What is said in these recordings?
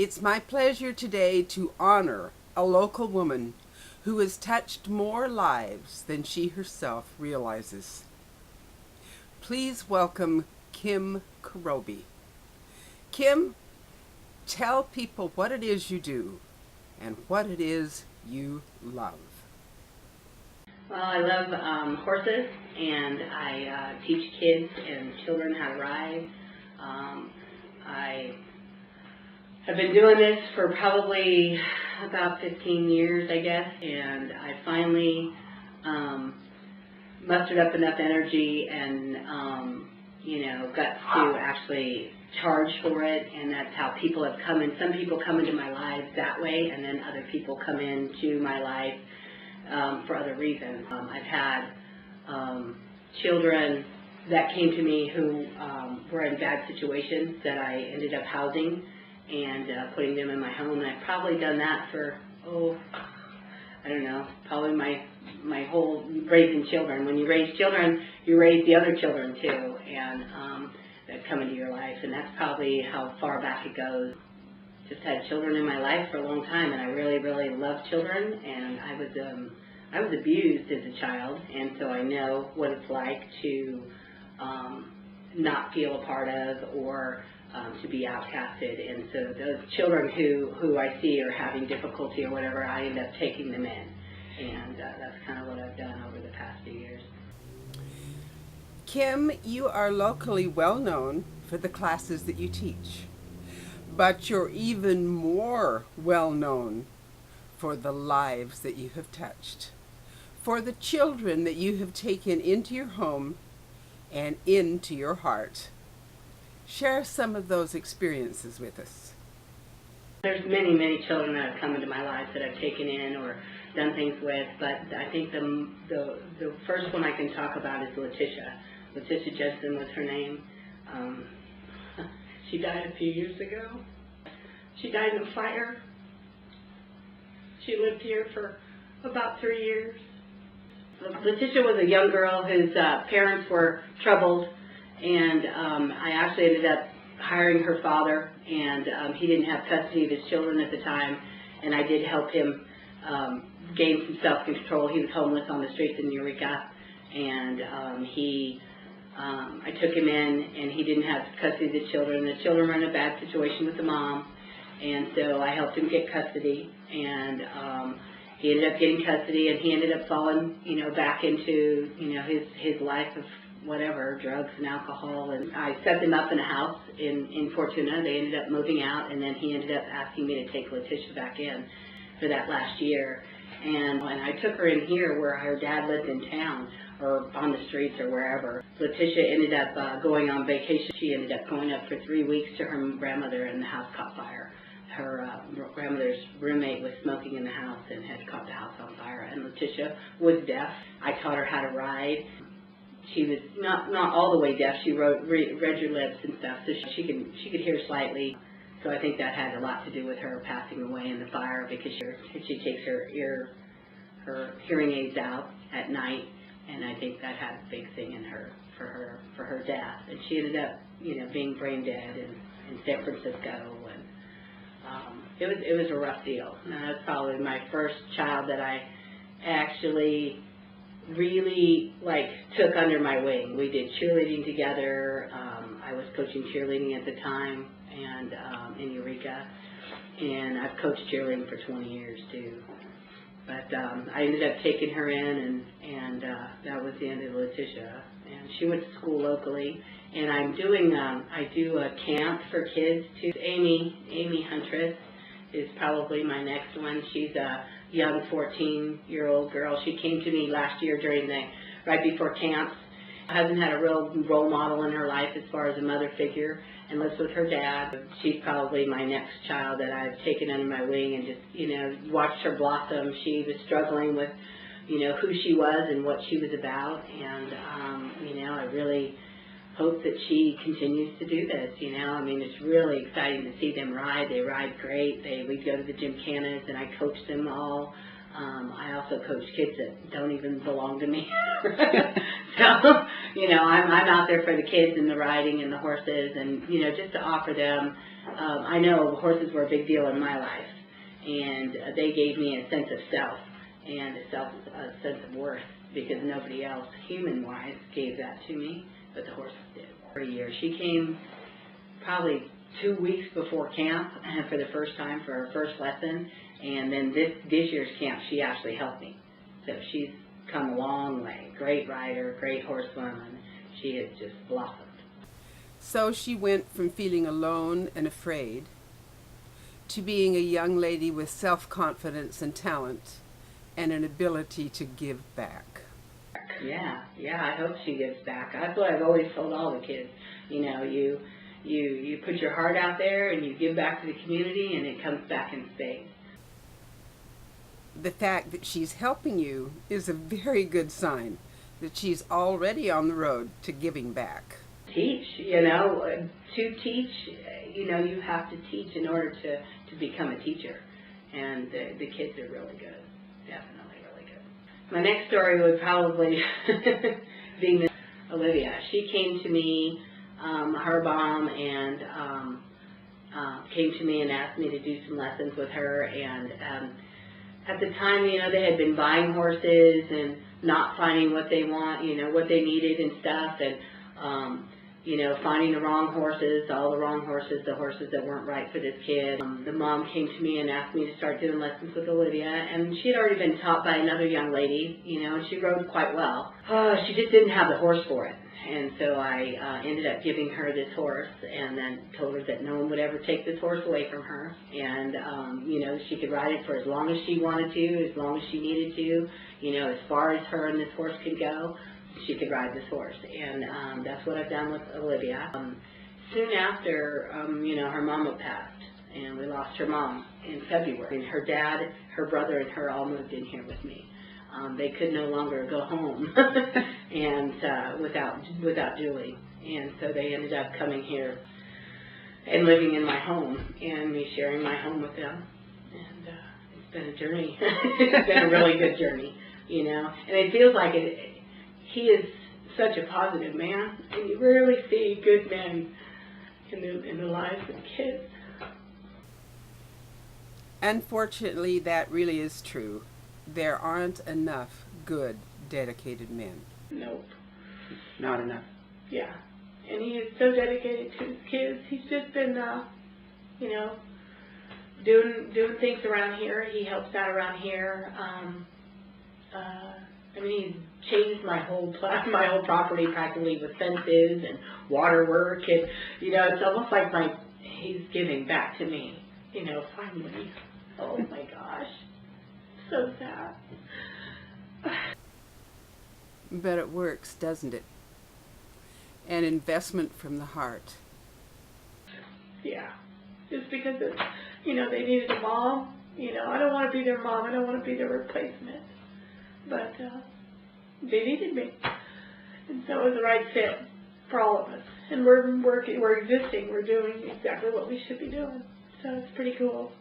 It's my pleasure today to honor a local woman who has touched more lives than she herself realizes. Please welcome Kim Korobi. Kim, tell people what it is you do and what it is you love. Well, I love horses, and I teach kids and children how to ride. I have been doing this for probably about 15 years, I guess, and I finally mustered up enough energy and, guts to actually charge for it, and that's how people have come in. Some people come into my lives that way, and then other people come into my life for other reasons. I've had children that came to me who were in bad situations that I ended up housing and putting them in my home. And I've probably done that for, probably my whole raising children. When you raise children, you raise the other children too, and that come into your life. And that's probably how far back it goes. Just had children in my life for a long time, and I really, really love children, and I was abused as a child, and so I know what it's like to not feel a part of or to be outcasted. And so those children who I see are having difficulty or whatever, I end up taking them in, and that's kind of what I've done over the past few years. Kim, you are locally well known for the classes that you teach, but you're even more well known for the lives that you have touched, for the children that you have taken into your home and into your heart. Share some of those experiences with us. There's many, many children that have come into my life that I've taken in or done things with, but I think the first one I can talk about is Letitia. Letitia Jensen was her name. She died a few years ago. She died in a fire. She lived here for about 3 years. Letitia was a young girl whose parents were troubled, and I actually ended up hiring her father, and he didn't have custody of his children at the time, and I did help him gain some self-control. He was homeless on the streets in Eureka, and I took him in, and he didn't have custody of the children. The children were in a bad situation with the mom, and so I helped him get custody, and he ended up getting custody, and he ended up falling, back into, his life of whatever, drugs and alcohol. And I set them up in a house in Fortuna. They ended up moving out, and then he ended up asking me to take Letitia back in for that last year. And when I took her in here where her dad lived in town, or on the streets or wherever, Letitia ended up going on vacation. She ended up going up for 3 weeks to her grandmother, and the house caught fire. Her grandmother's roommate was smoking in the house and had caught the house on fire. And Letitia was deaf. I taught her how to ride. She was not all the way deaf. She read your lips and stuff, so she could hear slightly. So I think that had a lot to do with her passing away in the fire, because she takes her hearing aids out at night, and I think that had a big thing in her for her death. And she ended up being brain dead in San Francisco. And it was a rough deal. And that's probably my first child that I actually really took under my wing. We did cheerleading together. I was coaching cheerleading at the time, and in Eureka, and I've coached cheerleading for 20 years too. But I ended up taking her in, and that was the end of Letitia. And she went to school locally, and I do a camp for kids too. Amy Huntress is probably my next one. She's a young 14-year-old girl. She came to me last year right before camps. Hasn't had a real role model in her life as far as a mother figure, and lives with her dad. She's probably my next child that I've taken under my wing and just, watched her blossom. She was struggling with, who she was and what she was about, and, I really hope that she continues to do this, it's really exciting to see them ride. They ride great. We go to the gymkhanas, and I coach them all. I also coach kids that don't even belong to me. So, I'm out there for the kids and the riding and the horses, and just to offer them. I know horses were a big deal in my life, and they gave me a sense of self and a sense of worth, because nobody else, human-wise, gave that to me, but the horses did. For a year, she came probably 2 weeks before camp for the first time for her first lesson, and then this year's camp she actually helped me. So she's come a long way. Great rider, great horsewoman. She has just blossomed. So she went from feeling alone and afraid to being a young lady with self-confidence and talent and an ability to give back. Yeah, I hope she gives back. That's what I've always told all the kids. You put your heart out there and you give back to the community, and it comes back in spades. The fact that she's helping you is a very good sign that she's already on the road to giving back. Teach, to teach, you have to teach in order to become a teacher. And the kids are really good, definitely really good. My next story would probably be Miss Olivia. She came to me, her mom, and came to me and asked me to do some lessons with her. And at the time, they had been buying horses and not finding what they what they needed and stuff, and finding the wrong horses, all the wrong horses, the horses that weren't right for this kid. The mom came to me and asked me to start doing lessons with Olivia, and she had already been taught by another young lady, and she rode quite well. She just didn't have the horse for it, and so I ended up giving her this horse, and then told her that no one would ever take this horse away from her, and she could ride it for as long as she wanted to, as long as she needed to, as far as her and this horse could go. She could ride this horse, and that's what I've done with Olivia. Soon after, her mama passed, and we lost her mom in February. And her dad, her brother, and her all moved in here with me. They could no longer go home and without Julie, and so they ended up coming here and living in my home, and me sharing my home with them. And it's been a journey. It's been a really good journey, and it feels like it. He is such a positive man, and you rarely see good men in the lives of kids. Unfortunately, that really is true. There aren't enough good, dedicated men. Nope. Not enough. Yeah. And he is so dedicated to his kids. He's just been, doing things around here. He helps out around here. He's changed my whole property practically with fences and water work, and it's almost like he's giving back to me. Finally. Oh my gosh, so sad. But it works, doesn't it? An investment from the heart. Yeah, just because they needed a mom. I don't want to be their mom. I don't want to be their replacement. But they needed me, and so it was the right fit for all of us. And we're existing. We're doing exactly what we should be doing. So it's pretty cool.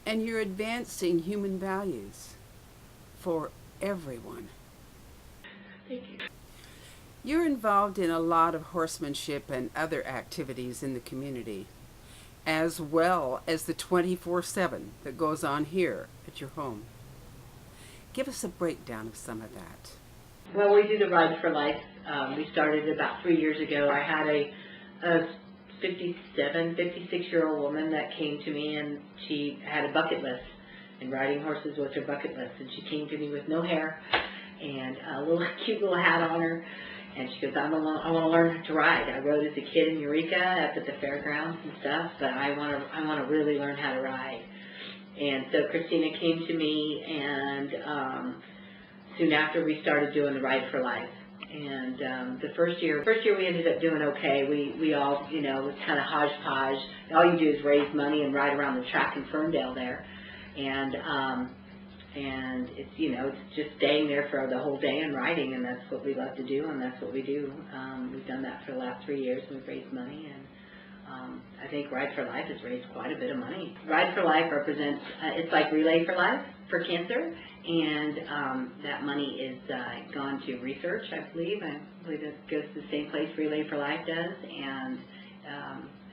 And you're advancing human values for everyone. Thank you. You're involved in a lot of horsemanship and other activities in the community, as well as the 24/7 that goes on here at your home. Give us a breakdown of some of that. Well, we do the Ride for Life. We started about 3 years ago. I had a 56-year-old woman that came to me, and she had a bucket list, and riding horses was her bucket list. And she came to me with no hair and a little cute little hat on her, and she goes, I want to learn to ride. I rode as a kid in Eureka up at the fairgrounds and stuff, but I want to really learn how to ride. And so Christina came to me, and soon after we started doing the Ride for Life. And the first year we ended up doing okay. We all, it was kind of hodgepodge. All you do is raise money and ride around the track in Ferndale there. And it's, it's just staying there for the whole day and riding, and that's what we love to do, and that's what we do. We've done that for the last 3 years, and we've raised money, and I think Ride for Life has raised quite a bit of money. Ride for Life represents, it's like Relay for Life for cancer, and that money is gone to research, I believe. I believe it goes to the same place Relay for Life does, and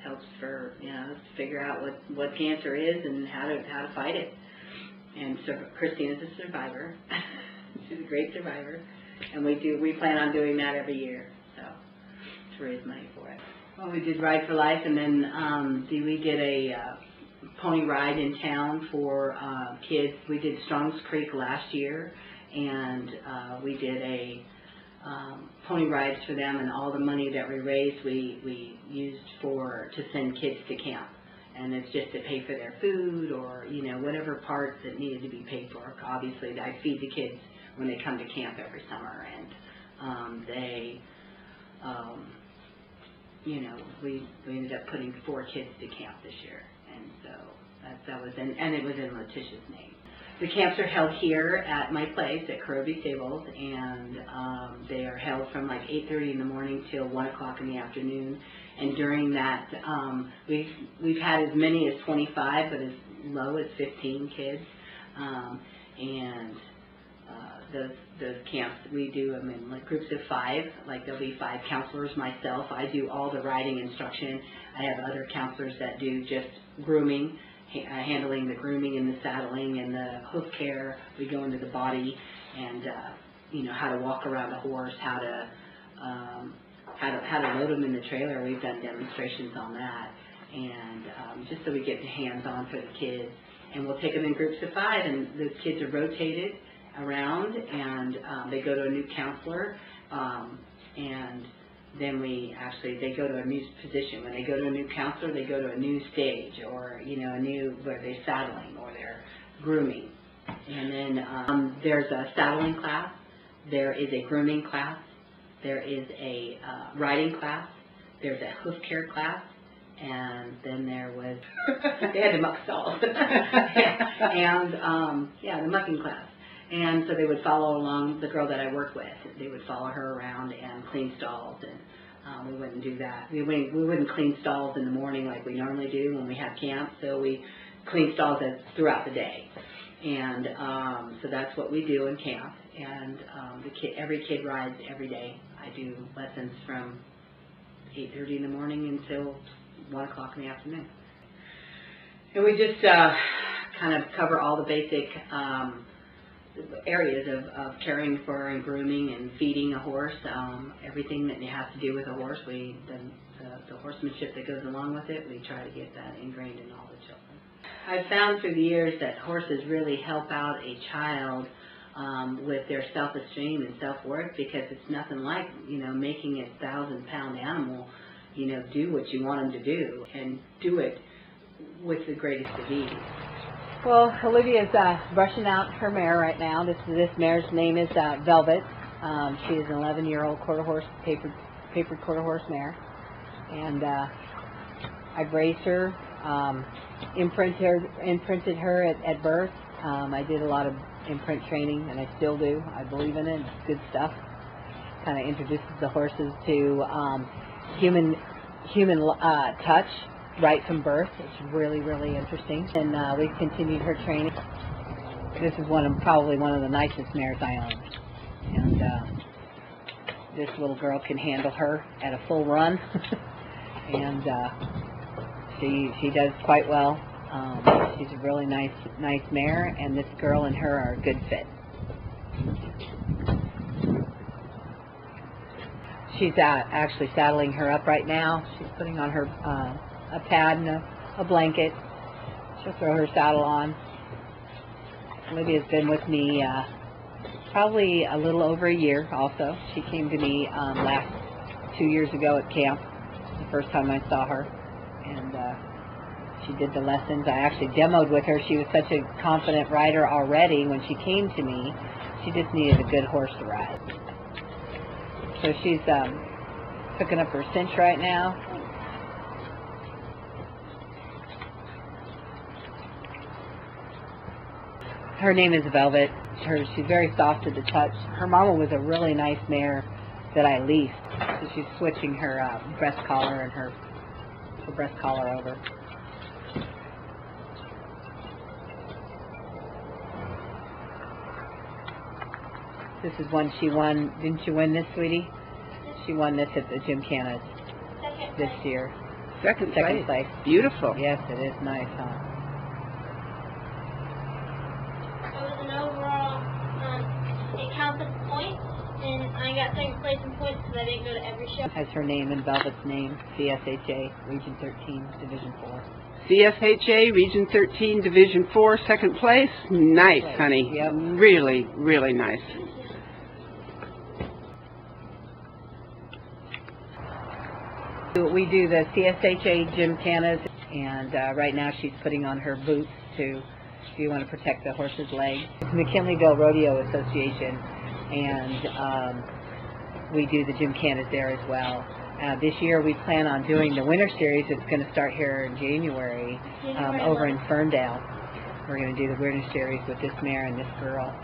helps for, to figure out what cancer is and how to fight it. And so Christina's a survivor. She's a great survivor, and we plan on doing that every year, so to raise money for it. Well, we did Ride for Life, and then we did a pony ride in town for kids. We did Strong's Creek last year, and we did a pony rides for them, and all the money that we raised we used to send kids to camp. And it's just to pay for their food or, whatever parts that needed to be paid for. Obviously, I feed the kids when they come to camp every summer, and we ended up putting 4 kids to camp this year, and so that was and it was in Letitia's name. The camps are held here at my place at Korobi Stables, and they are held from like 8:30 in the morning till 1 o'clock in the afternoon. And during that, we've had as many as 25, but as low as 15 kids. Those camps, we do them in like groups of 5. Like there'll be 5 counselors. Myself, I do all the riding instruction. I have other counselors that do just grooming, handling the grooming and the saddling and the hoof care. We go into the body and how to walk around a horse, how to load them in the trailer. We've done demonstrations on that, and just so we get the hands-on for the kids. And we'll take them in groups of 5, and those kids are rotated around, and they go to a new counselor, and then they go to a new position. When they go to a new counselor, they go to a new stage, or where they're saddling or they're grooming. And then there's a saddling class, there is a grooming class, there is a riding class, there's a hoof care class, and then there was they had to muck stalls, and the mucking class. And so they would follow along, the girl that I work with, they would follow her around and clean stalls, and we wouldn't do that. We wouldn't clean stalls in the morning like we normally do when we have camp, so we clean stalls throughout the day. And so that's what we do in camp, and every kid rides every day. I do lessons from 8:30 in the morning until 1 o'clock in the afternoon. And we just kind of cover all the basic areas of caring for and grooming and feeding a horse, everything that has to do with a horse. The horsemanship that goes along with it, we try to get that ingrained in all the children. I've found through the years that horses really help out a child with their self-esteem and self-worth, because it's nothing like, making a 1,000-pound animal, do what you want him to do, and do it with the greatest of ease. Well, Olivia's brushing out her mare right now. This mare's name is Velvet. She is an 11-year-old papered quarter horse mare, and I've raised her, imprinted her at birth. I did a lot of imprint training, and I still do. I believe in it. It's good stuff. Kind of introduces the horses to human touch right from birth. It's really, really interesting. And we've continued her training. This is probably one of the nicest mares I own. And this little girl can handle her at a full run. And she does quite well. She's a really nice mare, and this girl and her are a good fit. She's actually saddling her up right now. She's putting on her a pad and a blanket. She'll throw her saddle on. Olivia's been with me probably a little over a year also. She came to me 2 years ago at camp, the first time I saw her, and she did the lessons. I actually demoed with her. She was such a confident rider already when she came to me. She just needed a good horse to ride. So she's hooking up her cinch right now. Her name is Velvet. She's very soft to the touch. Her mama was a really nice mare that I leased. So she's switching her breast collar and her her breast collar over. This is one she won. Didn't you win this, sweetie? She won this at the Gymkhana this year. Second place. Beautiful. Yes, it is nice, huh? It was an overall, it counts as points, and I got second place in points because I didn't go to every show. Has her name and Velvet's name, CSHA, Region 13, Division 4. CSHA, Region 13, Division 4, second place. Nice, honey. Yep. Really, really nice. We do the CSHA Gymkhanas, and right now she's putting on her boots to, if you want to protect the horse's legs. It's McKinleyville Rodeo Association, and we do the Gymkhanas there as well. This year we plan on doing the Winter Series. It's going to start here in January over in Ferndale. We're going to do the Winter Series with this mare and this girl,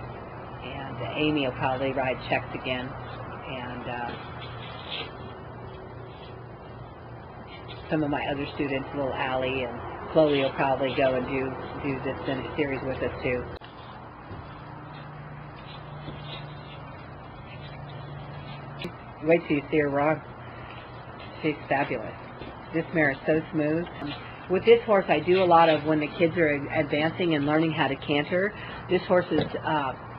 and Amy will probably ride checks again, and some of my other students, little Allie and Chloe, will probably go and do this series with us too. Wait till you see her run. She's fabulous. This mare is so smooth. With this horse, I do a lot of when the kids are advancing and learning how to canter. This horse's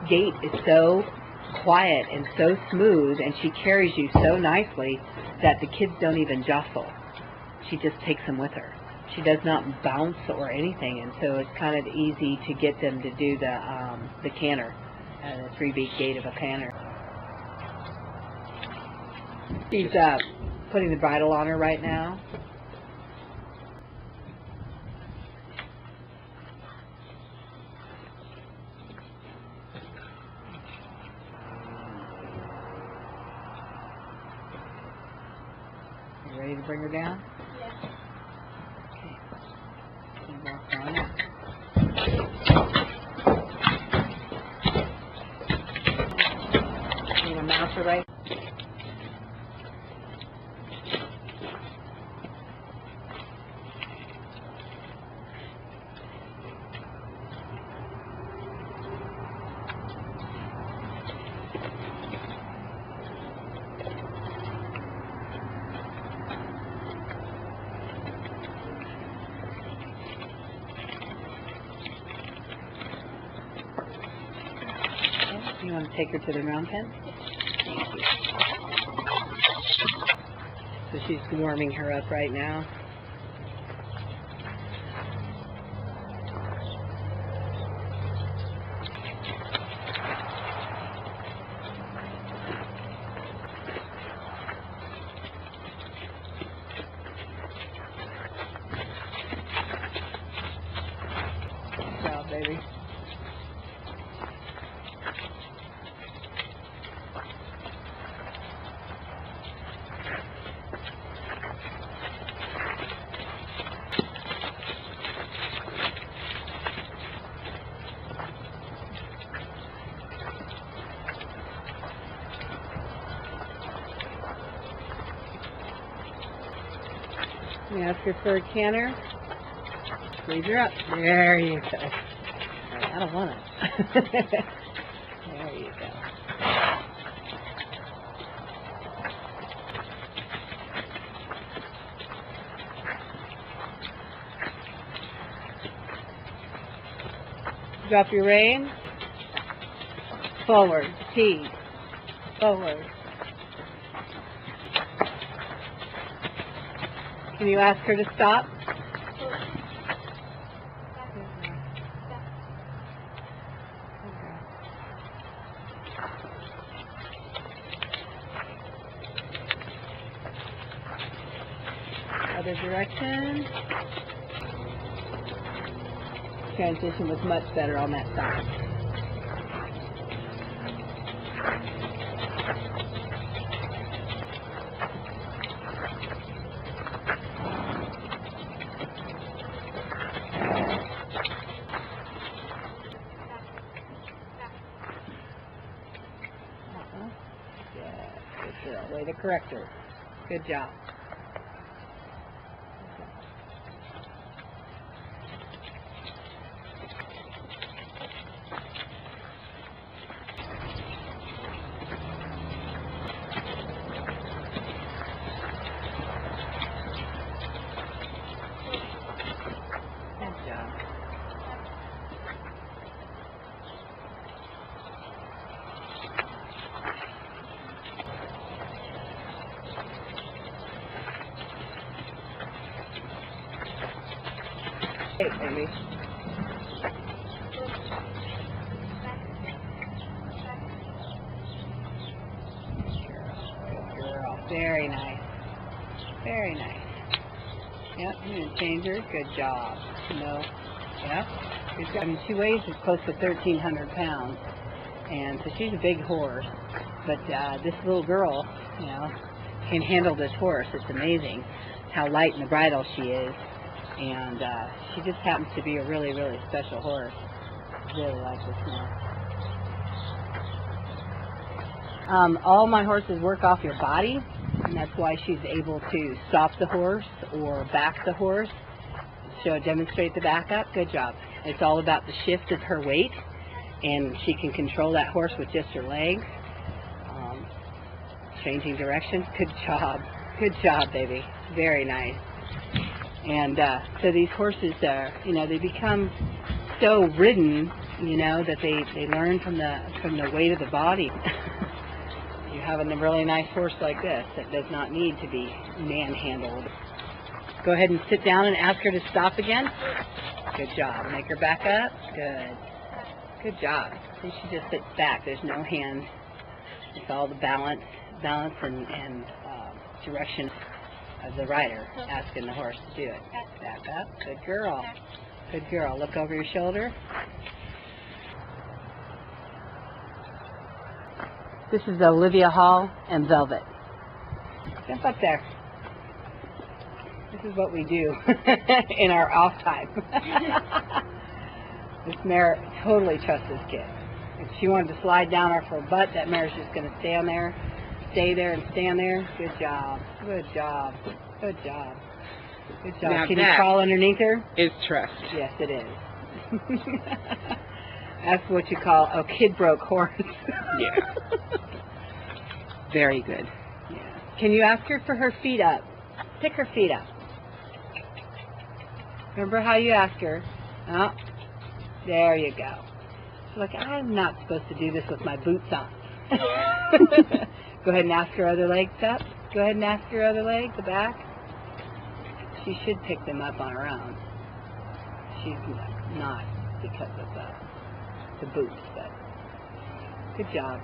gait is so quiet and so smooth, and she carries you so nicely that the kids don't even jostle. She just takes them with her. She does not bounce or anything, and so it's kind of easy to get them to do the canter, the 3-beat gait of a canter. She's putting the bridle on her right now. You ready to bring her down? You want to mount her right? You want to take her to the round pen? So she's warming her up right now. Good job, baby. You ask her for a canter. Squeeze her up. There you go. I don't want it. There you go. Drop your rein. Forward. T. Forward. Can you ask her to stop? Other direction. Transition was much better on that side. Way to correct her. Good job. Hey, baby. Good girl. Very nice. Very nice. Yep, you're going to change her. Good job. No. Yep. Good job. I mean, she weighs close to 1,300 pounds. And so she's a big horse. But this little girl, you know, can handle this horse. It's amazing how light in the bridle she is. And she just happens to be a really, really special horse. Really like this now. All my horses work off your body, and that's why she's able to stop the horse or back the horse. Demonstrate the back up. Good job. It's all about the shift of her weight, and she can control that horse with just her legs. Changing direction. Good job. Good job, baby. Very nice. And so these horses are, you know, they become so ridden, you know, that they learn from the weight of the body. You have a really nice horse like this that does not need to be manhandled. Go ahead and sit down and ask her to stop again. Good job. Make her back up. Good. Good job. See, she just sits back. There's no hand. It's all the balance and direction of the rider asking the horse to do it. Back up. Good girl. Good girl. Look over your shoulder. This is Olivia Hall and Velvet. Jump up there. This is what we do in our off time. This mare totally trusts this kid. If she wanted to slide down off her butt, that mare's just going to stand there, stay there, and stand there. Good job. Good job. Good job. Good job. Now Can you crawl underneath her? Is trust. Yes, it is. That's what you call a kid broke horse. Yeah. Very good. Yeah. Can you ask her for her feet up? Pick her feet up. Remember how you ask her? Oh, there you go. Look, I'm not supposed to do this with my boots on. Go ahead and ask her other legs up. Go ahead and ask her other leg, the back. She should pick them up on her own. She's not because of the boots, but good job.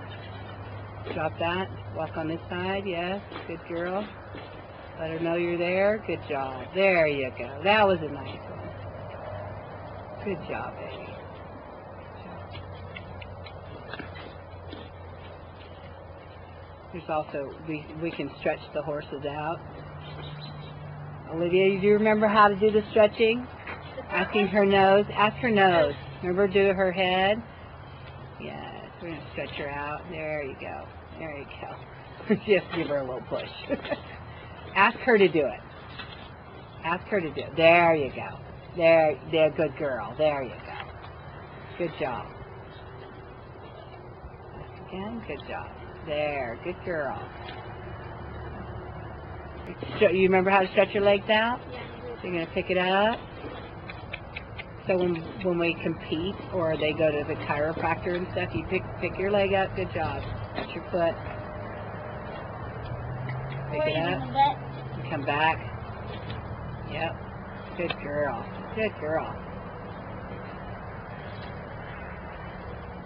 Drop that. Walk on this side. Yes. Good girl. Let her know you're there. Good job. There you go. That was a nice one. Good job, baby. There's also, we can stretch the horses out. Olivia, you do remember how to do the stretching? Asking her nose. Ask her nose. Remember, do her head. Yes. We're going to stretch her out. There you go. There you go. Just give her a little push. Ask her to do it. Ask her to do it. There you go. There, good girl. There you go. Good job. Ask again. Good job. There. Good girl. You remember how to stretch your legs out? Yeah. So you're going to pick it up. So when we compete or they go to the chiropractor and stuff, you pick your leg up. Good job. That's your foot. Pick it up. And come back. Yep. Good girl. Good girl.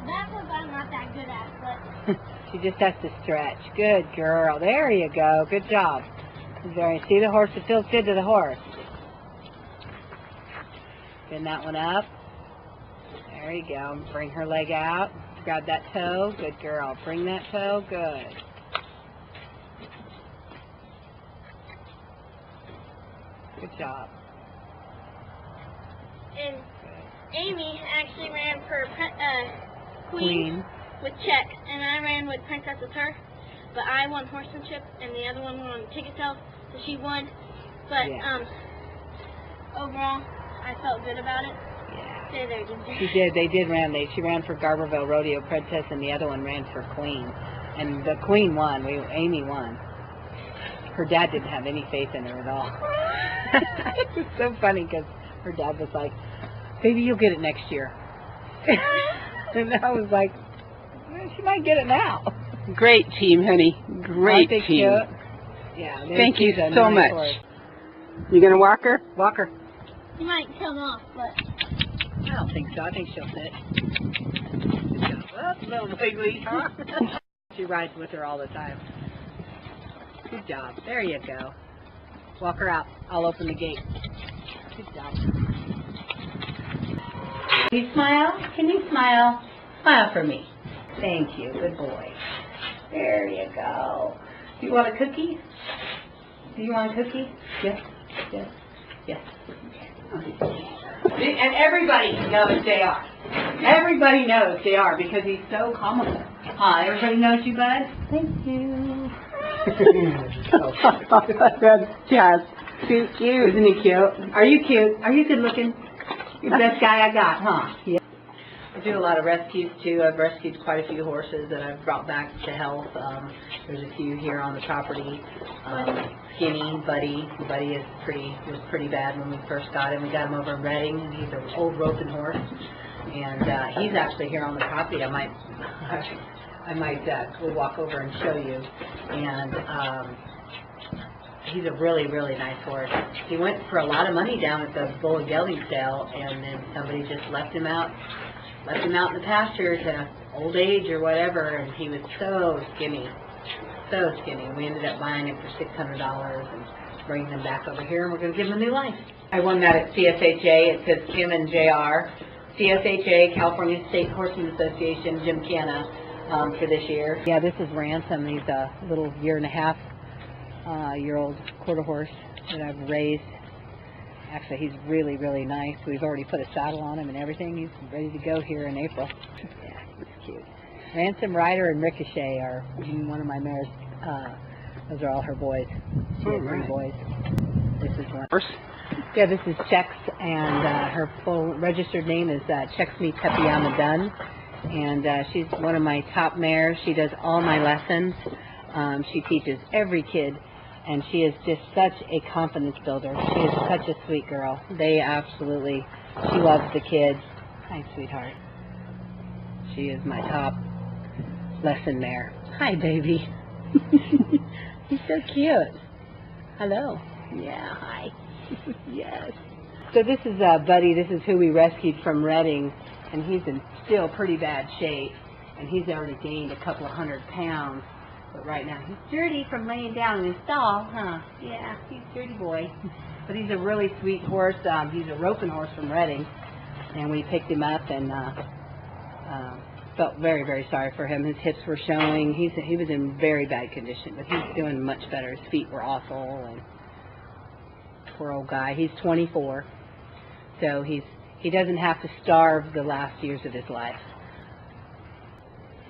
That's what I'm not that good at, but She just has to stretch. Good girl. There you go. Good job. See the horse? It feels good to the horse. Bend that one up. There you go. Bring her leg out. Grab that toe. Good girl. Bring that toe. Good. Good job. and Amy actually ran for Queen. with Czech, and I ran with Princess with her. But I won horsemanship, and the other one won ticket sales, so she won. But Yeah. Overall, I felt good about it. Yeah. Stay there, didn't you? She did. They did ran. She ran for Garberville Rodeo Princess, and the other one ran for Queen. And the Queen won. Amy won. Her dad didn't have any faith in her at all. It was so funny because her dad was like, "Baby, you'll get it next year." And I was like, well, "She might get it now." Great team, honey. Great Aren't they team. cute? Yeah. Thank you she's a so nice much. horse. You gonna walk her? Walk her. He might come off, but I don't think so. I think she'll fit. Good job. Oh, little wiggly, huh? She rides with her all the time. Good job. There you go. Walk her out. I'll open the gate. Good job. Can you smile? Can you smile? Smile for me. Thank you. Good boy. There you go. Do you want a cookie? Do you want a cookie? Yes. Yes. Yes. And everybody knows JR. Everybody knows JR because he's so comical. Everybody knows you, bud? Thank you. That's just too cute. Isn't he cute? Are you cute? Are you good looking? You're the best guy I got, huh? Yeah. I do a lot of rescues too. I've rescued quite a few horses that I've brought back to health. There's a few here on the property. Skinny, Buddy. Buddy was pretty bad when we first got him. We got him over in Redding, and he's an old roping horse. And he's actually here on the property. I might go walk over and show you. And he's a really, really nice horse. He went for a lot of money down at the bull and gelding sale, and then somebody just left him out in the pasture to old age or whatever, and he was so skinny. So skinny. We ended up buying him for $600 and bringing him back over here, and we're going to give him a new life. I won that at CSHA. It says Kim and JR. CSHA, California State Horseman Association, Gymkhana, for this year. Yeah, this is Ransom. He's a little year-old quarter horse that I've raised. Actually, he's really, really nice. We've already put a saddle on him and everything. He's ready to go here in April. Yeah, he's cute. Ransom, Ryder, and Ricochet are one of my mares. Those are all her boys. She has 3 boys. This is one. Yeah, this is Chex, and her full registered name is Chexme Tepiyama Dunn. And she's one of my top mares. She does all my lessons. She teaches every kid. And she is just such a confidence builder. She is such a sweet girl. She loves the kids. Hi, sweetheart. She is my top lesson mare. Hi, baby. He's so cute. Hello. Yeah, hi. Yes. So this is Buddy. This is who we rescued from Redding. And he's in still pretty bad shape. And he's already gained a couple of 100 pounds. But right now, he's dirty from laying down in his stall, huh? Yeah, he's a dirty boy. But he's a really sweet horse. He's a roping horse from Redding. And we picked him up and felt very, very sorry for him. His hips were showing. He was in very bad condition, but he's doing much better. His feet were awful. And poor old guy. He's 24. So he doesn't have to starve the last years of his life.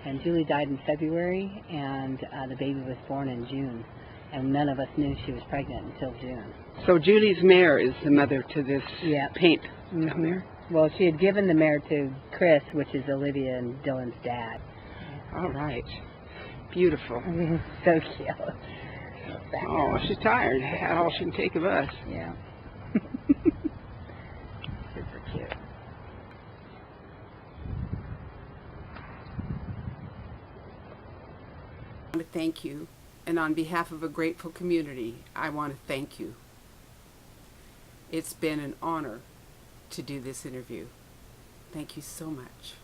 And Julie died in February, and the baby was born in June. And none of us knew she was pregnant until June. So Julie's mare is the mother to this paint mare? Well, she had given the mare to Chris, which is Olivia and Dylan's dad. All right. Beautiful. So cute. Oh, she's tired. Had all she can take of us. Yeah. Super cute. I want to thank you, and on behalf of a grateful community, I want to thank you. It's been an honor to do this interview. Thank you so much.